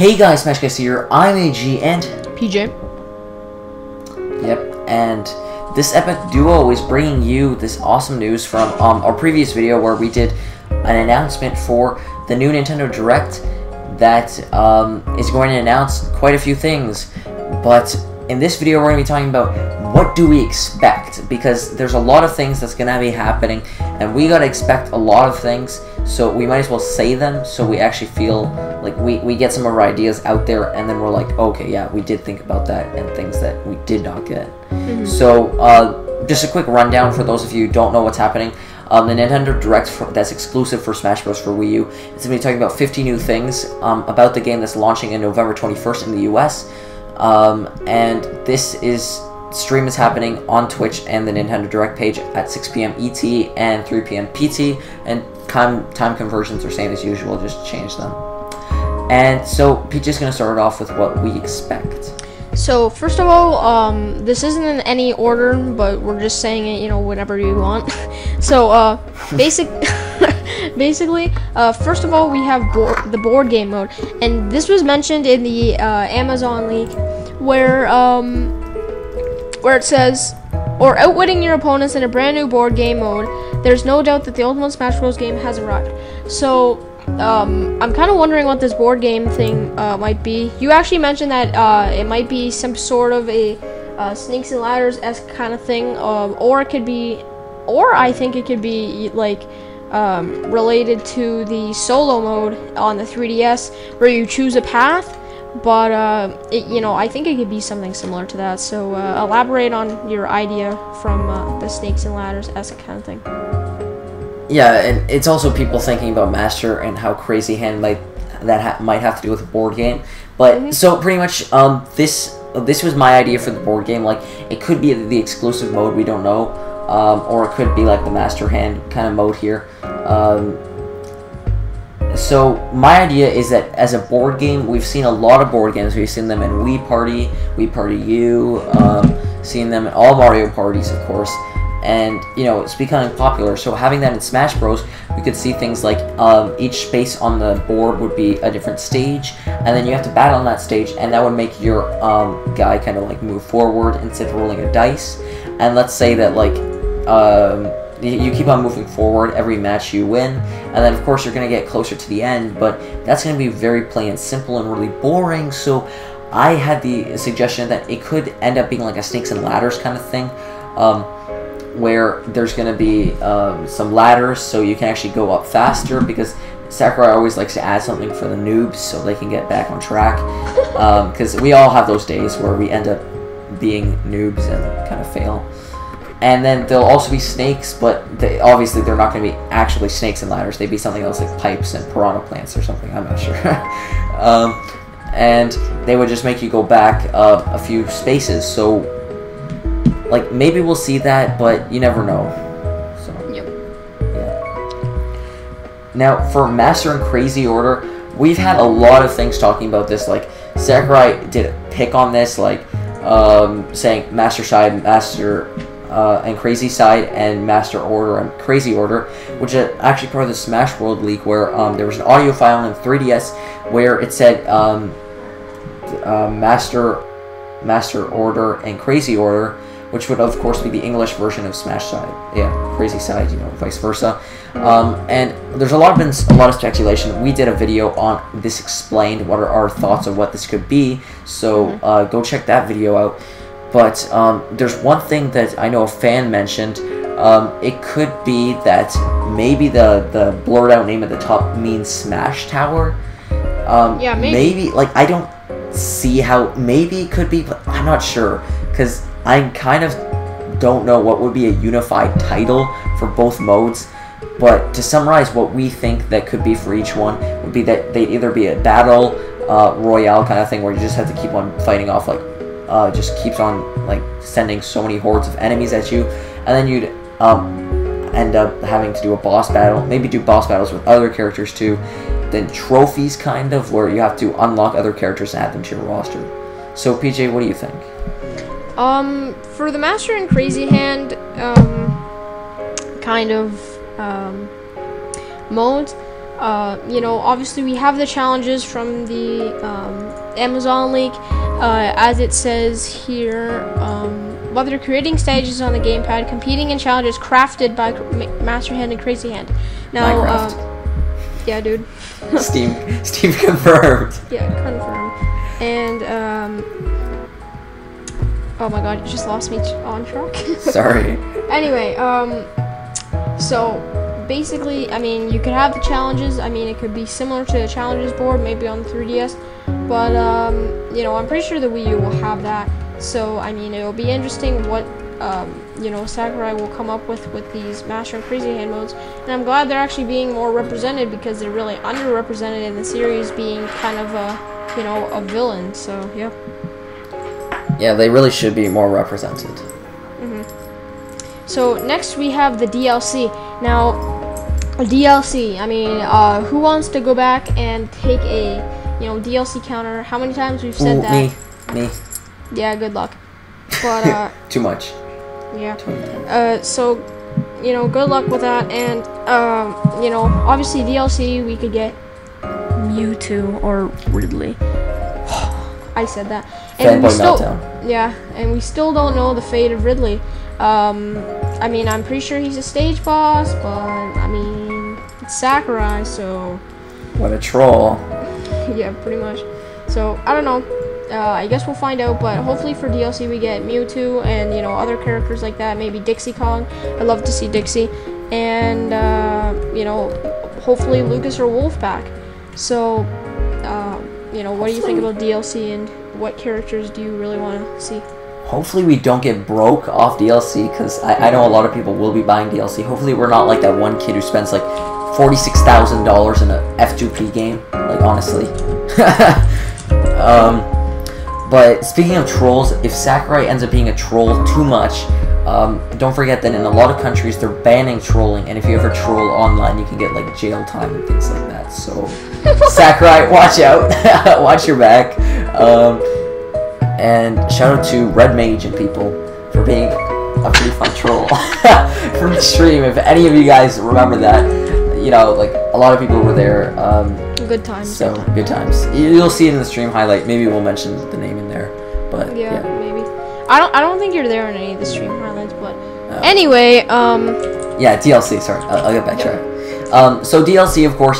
Hey guys, SmashCast here. I'm AG and PJ. Yep, and this epic duo is bringing you this awesome news from our previous video where we did an announcement for the new Nintendo Direct that is going to announce quite a few things. But in this video, we're going to be talking about what do we expect, because there's a lot of things that's going to be happening, and we got to expect a lot of things, so we might as well say them so we actually feel like we get some of our ideas out there, and then we're like, okay, yeah, we did think about that, and things that we did not get. So, just a quick rundown for those of you who don't know what's happening. The Nintendo Direct that's exclusive for Smash Bros. For Wii U. It's going to be talking about 50 new things about the game that's launching in November 21st in the US. And this stream is happening on Twitch and the Nintendo Direct page at 6 p.m. ET and 3 p.m. PT, and time conversions are same as usual, just change them. And so Peach is going to start off with what we expect. So first of all, this isn't in any order, but we're just saying it, whenever you want. So basically, first of all, we have the board game mode, and this was mentioned in the Amazon leak, where it says, or outwitting your opponents in a brand new board game mode. There's no doubt that the Ultimate Smash Bros. Game has arrived. So I'm kind of wondering what this board game thing might be. You actually mentioned that it might be some sort of a Snakes and Ladders-esque kind of thing, or it could be, or I think it could be like related to the solo mode on the 3DS, where you choose a path. But I think it could be something similar to that. So elaborate on your idea from the Snakes and Ladders-esque kind of thing. Yeah, and it's also people thinking about Master and how Crazy Hand might have to do with a board game. But so pretty much, this was my idea for the board game. Like, it could be the exclusive mode, we don't know, or it could be like the Master Hand kind of mode here. So my idea is that as a board game, we've seen a lot of board games. We've seen them in Wii Party, Wii Party U, seen them in all Mario parties, of course. And, it's becoming popular. So having that in Smash Bros, we could see things like each space on the board would be a different stage, and then you have to battle on that stage, and that would make your guy kind of like move forward instead of rolling a dice. And let's say that like you keep on moving forward, every match you win, and then of course you're going to get closer to the end, but that's going to be very plain and simple and really boring. So I had the suggestion that it could end up being like a Snakes and Ladders kind of thing, where there's going to be some ladders so you can actually go up faster, because Sakurai always likes to add something for the noobs so they can get back on track, because we all have those days where we end up being noobs and kind of fail. And then there'll also be snakes, but obviously they're not going to be actually snakes and ladders. They'd be something else like pipes and piranha plants or something, I'm not sure. And they would just make you go back a few spaces, so like maybe we'll see that, but you never know. So yep. Yeah. Now for Master and Crazy Order, we've had a lot of things talking about this. Like Sakurai did a pick on this, like saying Master Side, Master and Crazy Side, and Master Order and Crazy Order, which is actually part of the Smash World leak, where there was an audio file in 3DS where it said Master Order and Crazy Order, which would of course be the English version of Smash Side. Yeah, Crazy Side, vice versa. And there's been a lot of speculation. We did a video on this explained, what are our thoughts on what this could be, so go check that video out. But there's one thing that I know a fan mentioned. It could be that maybe the blurred out name at the top means Smash Tower. Yeah, maybe. Like, I don't see how, maybe it could be, but I'm not sure, because I kind of don't know what would be a unified title for both modes. But to summarize what we think that could be for each one would be that they'd either be a battle royale kind of thing, where you just have to keep on fighting off, like, just keeps on like sending so many hordes of enemies at you, and then you'd end up having to do a boss battle, maybe do boss battles with other characters too, then trophies kind of, where you have to unlock other characters and add them to your roster. So PJ, what do you think? For the Master and Crazy Hand kind of modes, You know, obviously we have the challenges from the Amazon leak, as it says here. Whether creating stages on the gamepad, competing in challenges crafted by Master Hand and Crazy Hand. Now, yeah, dude. Steam confirmed. Yeah, confirmed. And oh my god, you just lost me on track. Sorry. Anyway, so basically, I mean, you could have the challenges. I mean, it could be similar to the challenges board, maybe on the 3DS. But you know, I'm pretty sure the Wii U will have that. So I mean, it'll be interesting what you know, Sakurai will come up with these Master and Crazy Hand modes. And I'm glad they're actually being more represented, because they're really underrepresented in the series, being kind of a, you know, a villain. So yeah. Yeah, they really should be more represented. So next we have the DLC. Now, DLC. I mean, who wants to go back and take a, you know, DLC counter? How many times we've said that? Me. Yeah, good luck. But too much. Yeah. So, you know, good luck with that. And you know, obviously DLC we could get Mewtwo or Ridley. I said that. And we still, yeah, and we still don't know the fate of Ridley. I mean, I'm pretty sure he's a stage boss, but I mean, it's Sakurai, so. What a troll. Yeah, pretty much. So I don't know. I guess we'll find out, but hopefully for DLC we get Mewtwo and, you know, other characters like that. Maybe Dixie Kong. I'd love to see Dixie, and you know, hopefully Lucas or Wolfpack. So, you know, what do you think about DLC, and what characters do you really want to see? Hopefully we don't get broke off DLC, because I know a lot of people will be buying DLC. Hopefully we're not like that one kid who spends like $46,000 in a F2P game. Like, honestly. But speaking of trolls, if Sakurai ends up being a troll too much, don't forget that in a lot of countries they're banning trolling, and if you ever troll online you can get like jail time and things like that. So Sakurai, watch out. Watch your back. And shout out to Red Mage and people for being a pretty fun troll from the stream. If any of you guys remember that, you know, like, a lot of people were there. Good times. So, good times. You'll see it in the stream highlight. Maybe we'll mention the name in there. But, yeah. Maybe. I don't think you're there in any of the stream highlights, but anyway, yeah, DLC, sorry. I'll get backtrack. So, DLC, of course,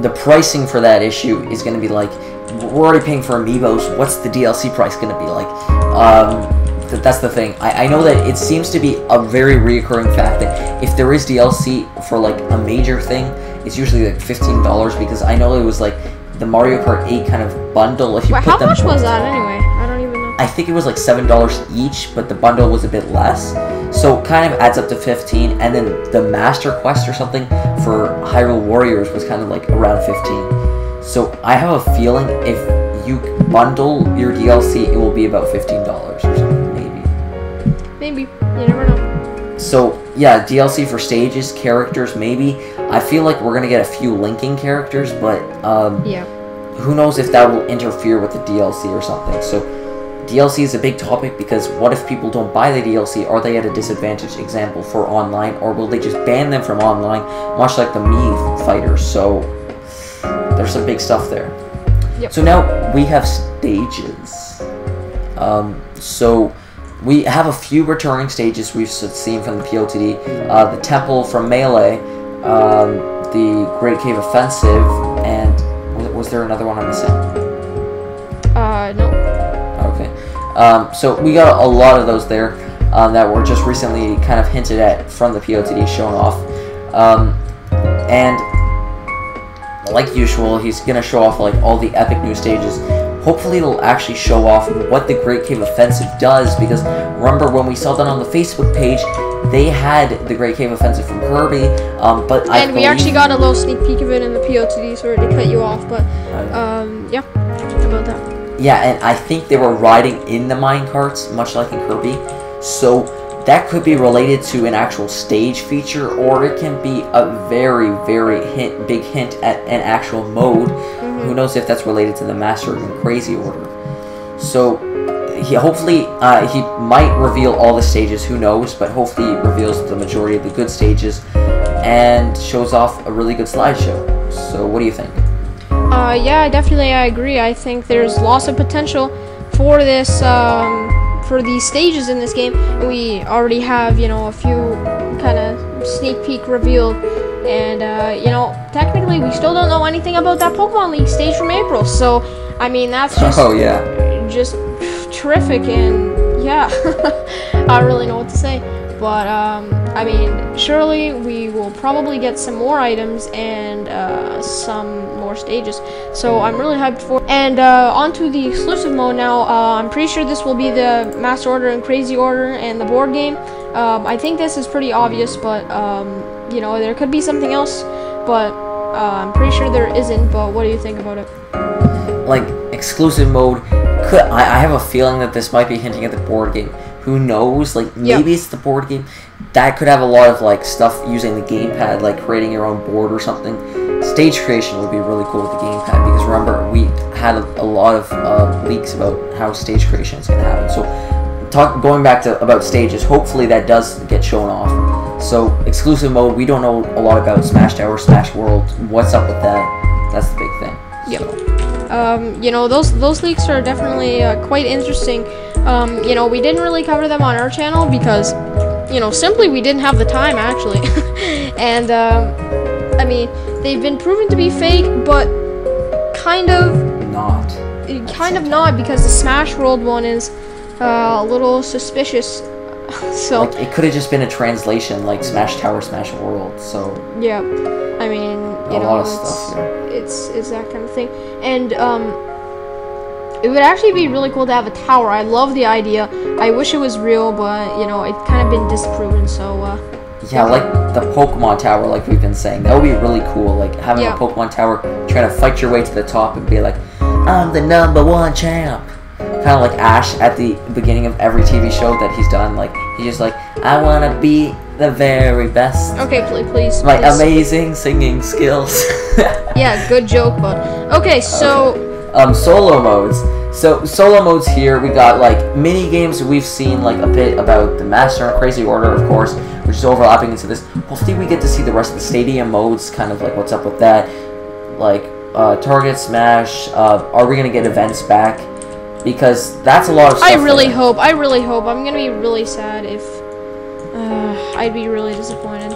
the pricing for that issue is going to be like, we're already paying for Amiibos. What's the DLC price going to be like? That's the thing. I know that it seems to be a very reoccurring fact that if there is DLC for like a major thing, it's usually like $15, because I know it was like the Mario Kart 8 kind of bundle. If you how much was that anyway? I don't even know. I think it was like $7 each, but the bundle was a bit less. So it kind of adds up to 15, and then the Master Quest or something for Hyrule Warriors was kind of like around 15. So I have a feeling if you bundle your DLC, it will be about $15 or something, maybe. Maybe. You never know. So, yeah, DLC for stages, characters, maybe. I feel like we're going to get a few linking characters, but yeah. Who knows if that will interfere with the DLC or something. So, DLC is a big topic, because what if people don't buy the DLC? Are they at a disadvantage, example, for online? Or will they just ban them from online, much like the Mii fighters? So, there's some big stuff there. Yep. So now we have stages. So we have a few returning stages we've seen from the POTD. The Temple from Melee, the Great Cave Offensive, and was there another one I'm missing? No. Okay. So we got a lot of those there that were just recently kind of hinted at from the POTD, shown off. And like usual, he's gonna show off like all the epic new stages. Hopefully it'll actually show off what the Great Cave Offensive does, because remember when we saw that on the Facebook page, they had the Great Cave Offensive from Kirby, but we actually got a little sneak peek of it in the POTD, sorry to cut you off, but yeah, about that. Yeah, and I think they were riding in the minecarts, much like in Kirby, so that could be related to an actual stage feature, or it can be a very, very big hint at an actual mode. Who knows if that's related to the Master and Crazy Order. So, hopefully, he might reveal all the stages, who knows, but hopefully he reveals the majority of the good stages. and shows off a really good slideshow. So what do you think? Yeah, I agree. I think there's lots of potential for this, for these stages in this game. We already have, a few kind of sneak peek revealed, and technically we still don't know anything about that Pokemon League stage from April. So, I mean, that's just just terrific, and yeah, I don't really know what to say. But I mean, surely we will probably get some more items and some more stages. So I'm really hyped for. And onto the exclusive mode now. I'm pretty sure this will be the Master Order and Crazy Order and the board game. I think this is pretty obvious, but there could be something else. But I'm pretty sure there isn't. But what do you think about it? Like exclusive mode, I have a feeling that this might be hinting at the board game. Who knows? Like maybe it's the board game that could have a lot of like stuff using the gamepad, like creating your own board or something. Stage creation would be really cool with the gamepad because remember we had a lot of leaks about how stage creation is going to happen. So going back to about stages, hopefully that does get shown off. So exclusive mode, we don't know a lot about Smash Tower, Smash World. What's up with that? That's the big thing. Yep. Those leaks are definitely quite interesting. We didn't really cover them on our channel because, simply we didn't have the time actually. And I mean, they've been proven to be fake, but kind of not because the Smash World one is a little suspicious. So like, it could have just been a translation, like Smash Tower, Smash World. So yeah, I mean, a lot of stuff. Yeah. It's that kind of thing, and it would actually be really cool to have a tower. I love the idea. I wish it was real, but it's kind of been disproven. So yeah, like the Pokemon Tower, like we've been saying, that would be really cool. Like having a Pokemon Tower, trying to fight your way to the top and be like, I'm the #1 champ. Kind of like Ash at the beginning of every TV show that he's done. Like he's just like, I wanna be the very best. Okay, please. My amazing singing skills. Yeah, good joke, but okay. So solo modes. So solo modes here, we got like mini games. We've seen like a bit about the Master and Crazy Order, of course, which is overlapping into this. Hopefully we get to see the rest of the stadium modes, kind of like what's up with that. Like Target Smash. Are we gonna get events back? Because that's a lot of stuff. I really hope. I'm gonna be really sad if I'd be really disappointed.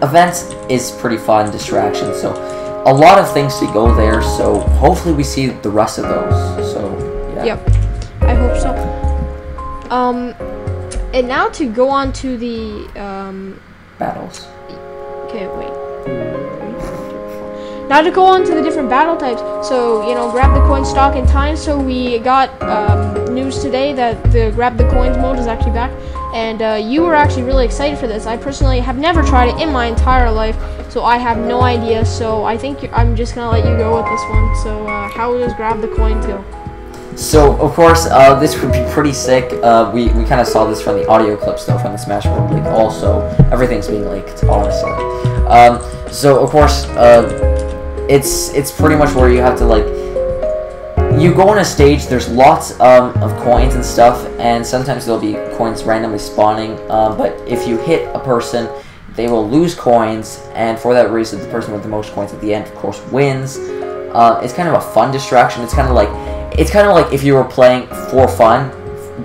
Events is pretty fun distraction, so a lot of things to go there, so hopefully we see the rest of those. So yeah. Yep, I hope so. And now to go on to the battles. Okay, wait. Now to go on to the different battle types. So grab the coin stock in time. So we got news today that the grab the coins mode is actually back, and you were actually really excited for this. I personally have never tried it in my entire life, so I have no idea. So I think I'm just gonna let you go with this one. So how does grab the coin go? So of course this would be pretty sick. We kind of saw this from the audio clips though from the Smash World League. Also, everything's being leaked, honestly. So of course it's pretty much where you have to like. You go on a stage, there's lots of coins and stuff, and sometimes there'll be coins randomly spawning, but if you hit a person, they will lose coins, and for that reason, the person with the most coins at the end, of course, wins. It's kind of a fun distraction. It's kind of like if you were playing For Fun,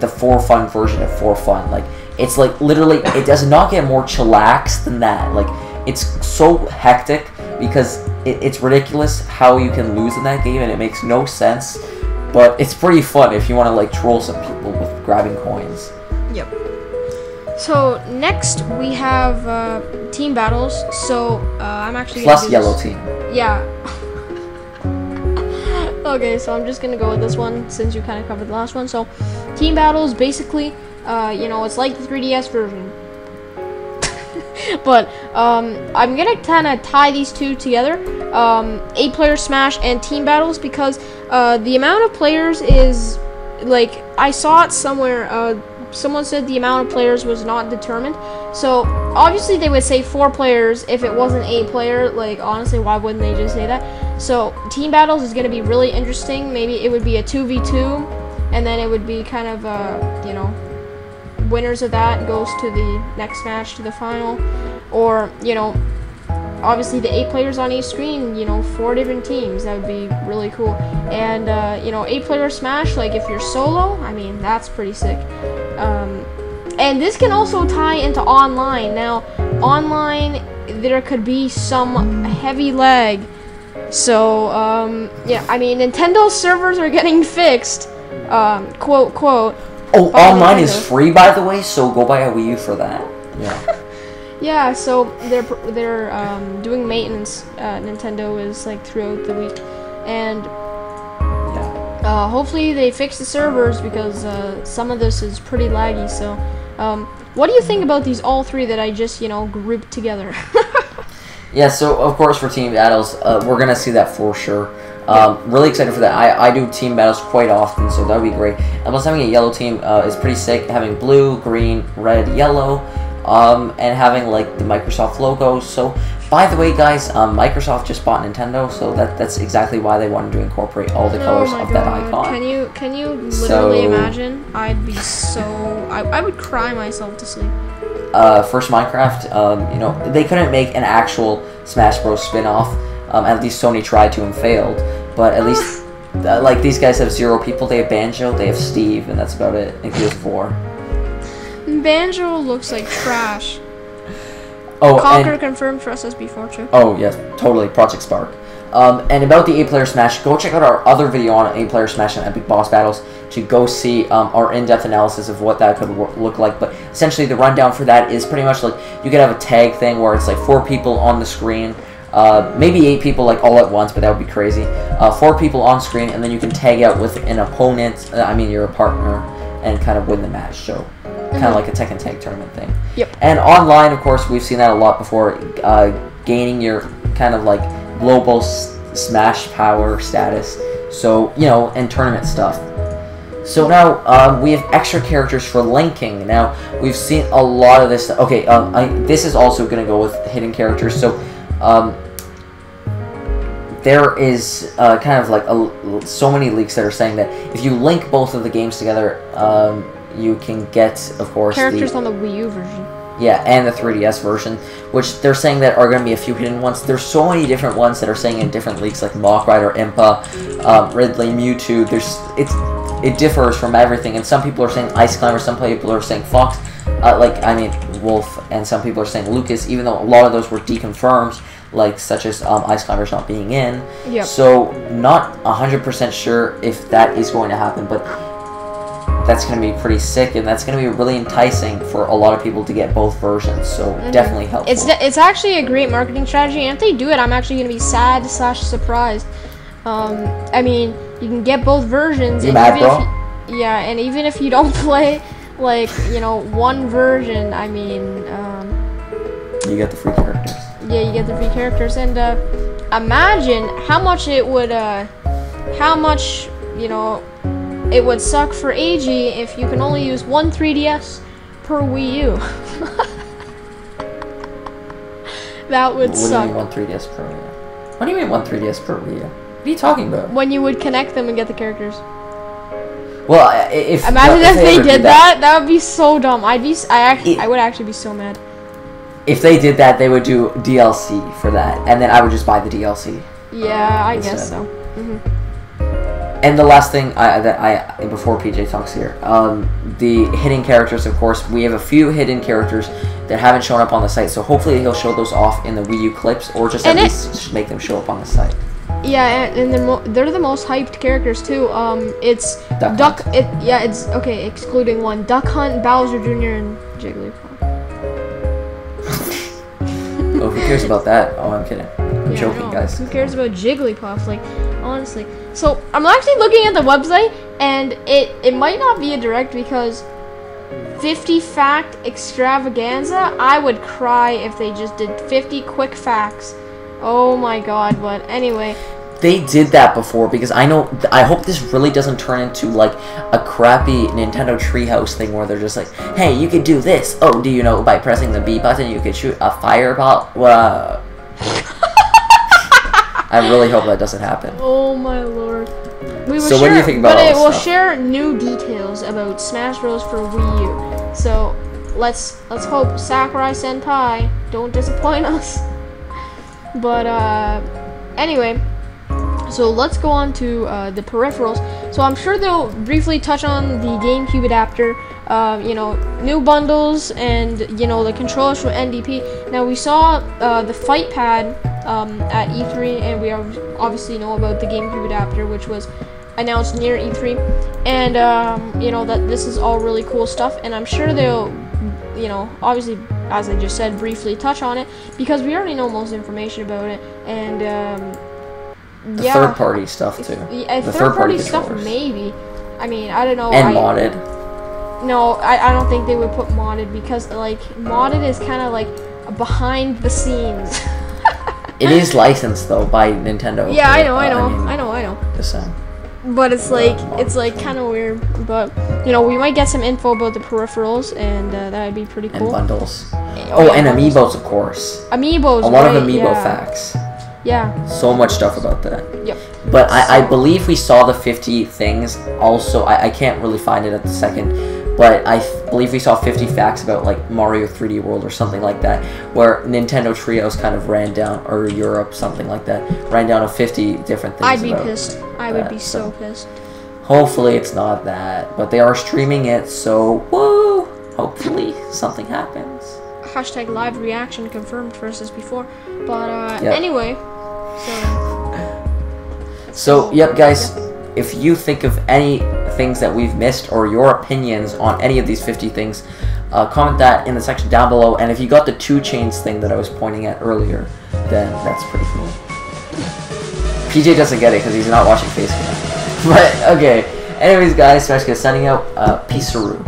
the For Fun version of For Fun. Like, it's like, literally, it does not get more chillax than that. Like, it's so hectic, because it's ridiculous how you can lose in that game, and it makes no sense, but it's pretty fun if you want to like troll some people with grabbing coins. Yep. So next we have team battles. So I'm actually plus yellow team. Yeah. Okay, so I'm just gonna go with this one since you kind of covered the last one. So team battles, basically, it's like the 3DS version. But I'm gonna kind of tie these two together, 8-player Smash and team battles, because the amount of players is, like, I saw it somewhere, someone said the amount of players was not determined, so obviously they would say 4 players if it wasn't 8-player. Like, honestly, why wouldn't they just say that? So team battles is gonna be really interesting. Maybe it would be a 2v2, and then it would be kind of winners of that goes to the next match, to the final, or obviously the 8 players on each screen, 4 different teams. That would be really cool. And 8-player Smash, like if you're solo, I mean, that's pretty sick. And this can also tie into online. Now, online, there could be some heavy lag. So, yeah, I mean, Nintendo's servers are getting fixed. Quote. Oh, online is free, by the way, so go buy a Wii U for that. Yeah. Yeah, so they're doing maintenance. Nintendo is like throughout the week, and hopefully they fix the servers because some of this is pretty laggy. So, what do you think about these all 3 that I just grouped together? Yeah, so of course for team battles, we're gonna see that for sure. Really excited for that. I do team battles quite often, so that would be great. And plus having a yellow team is pretty sick. Having blue, green, red, yellow, and having like the Microsoft logo. So, by the way, guys, Microsoft just bought Nintendo, so that's exactly why they wanted to incorporate all the colors of that icon. Can you literally imagine? I'd be so I would cry myself to sleep. First Minecraft, they couldn't make an actual Smash Bros. Spin-off. At least Sony tried to and failed. But at least, like, these guys have 0 people. They have Banjo, they have Steve, and that's about it. And Gears of War. Banjo looks like trash. Oh, Conquer confirmed for SSB4 too. Oh, yes, totally. Project Spark. And about the 8-player Smash, go check out our other video on 8-player Smash and Epic Boss Battles to go see our in-depth analysis of what that could look like. But essentially, the rundown for that is pretty much like you could have a tag thing where it's like 4 people on the screen, maybe 8 people like all at once, but that would be crazy. 4 people on screen, and then you can tag out with an opponent, your partner, and kind of win the match. So, kind of like a Tekken Tag tournament thing. Yep. And online, of course, we've seen that a lot before, gaining your kind of like global Smash power status. So, and tournament stuff. So now, we have extra characters for linking. Now, we've seen a lot of this. Okay, this is also going to go with hidden characters. So, there is kind of like so many leaks that are saying that if you link both of the games together, you can get, of course, characters on the Wii U version. Yeah, and the 3DS version, which they're saying that are going to be a few hidden ones. There's so many different ones that are saying in different leaks, like Mach Rider, Impa, Ridley, Mewtwo. It differs from everything, and some people are saying Ice Climber, some people are saying Fox, Wolf, and some people are saying Lucas, even though a lot of those were deconfirmed, like such as Ice Climbers not being in. Yep. So, not 100% sure if that is going to happen, but that's going to be pretty sick, and that's going to be really enticing for a lot of people to get both versions, so definitely helpful. It's actually a great marketing strategy, and if they do it, I'm actually going to be sad/surprised. I mean, you can get both versions. You mad, bro? Yeah, and even if you don't play, like, one version, I mean, you get the free characters. Yeah, you get the free characters, and imagine how much it would, it would suck for AG if you can only use one 3DS per Wii U. That would suck. What do you mean one 3DS per Wii U? What do you mean one 3DS per Wii U? What are you talking about? When you would connect them and get the characters. Well, if they did that, that would be so dumb. I would actually be so mad. If they did that, they would do DLC for that, and then I would just buy the DLC. Yeah, I guess so. And the last thing before PJ talks here, the hidden characters. Of course, we have a few hidden characters that haven't shown up on the site, so hopefully he'll show those off in the Wii U clips, or just at least make them show up on the site. Yeah, and they're the most hyped characters too. It's Duck. It's okay, excluding one: Duck Hunt, Bowser Jr., and Jigglypuff. Oh, who cares about that? Oh, I'm kidding. I'm joking, guys. Who cares about Jigglypuff? Like, honestly. So I'm actually looking at the website, and it might not be a direct because 50 fact extravaganza. I would cry if they just did 50 quick facts. Oh my god, but anyway. They did that before, because I hope this really doesn't turn into like a crappy Nintendo Treehouse thing where they're just like, hey, you could do this. Oh, do you know by pressing the B button you could shoot a fireball? Wow. I really hope that doesn't happen. Oh my lord. So what do you think about all this stuff? But it will stuff? share new details about Smash Bros. For Wii U. So let's hope Sakurai Senpai don't disappoint us. But anyway, so let's go on to the peripherals. So I'm sure they'll briefly touch on the GameCube adapter, you know, new bundles, and you know, the controllers from NDP. Now we saw the fight pad at E3, and we obviously know about the GameCube adapter, which was announced near E3, and you know, that this is all really cool stuff, and I'm sure they'll, you know, obviously, as I just said, briefly touch on it, because we already know most information about it, and the yeah, third-party stuff too. The third-party stuff, maybe. I mean, I don't know. And modded. No, I don't think they would put modded, because like modded is kind of like behind the scenes. It is licensed though by Nintendo. Yeah, I know. Just saying. But it's like kind of weird. But you know, we might get some info about the peripherals, and that would be pretty cool. And bundles. Oh, and amiibos, of course. Amiibos. A lot of amiibo facts. Yeah. So much stuff about that. Yep. But I believe we saw the 50 things. Also, I can't really find it at the second, but I believe we saw 50 facts about like Mario 3D World or something like that, where Nintendo Trios kind of ran down, or Europe, something like that, ran down to 50 different things. I'd be pissed. I would be so pissed. Hopefully it's not that, but they are streaming it, so woo! Hopefully something happens. Hashtag live reaction confirmed for SSB4. But yep. Anyway, so yep, guys. If you think of any things that we've missed, or your opinions on any of these 50 things, comment that in the section down below. And if you got the 2 chains thing that I was pointing at earlier, then that's pretty cool. PJ doesn't get it because he's not watching Facebook. But okay. Anyways, guys, SmashCast signing out. Peace-a-roo.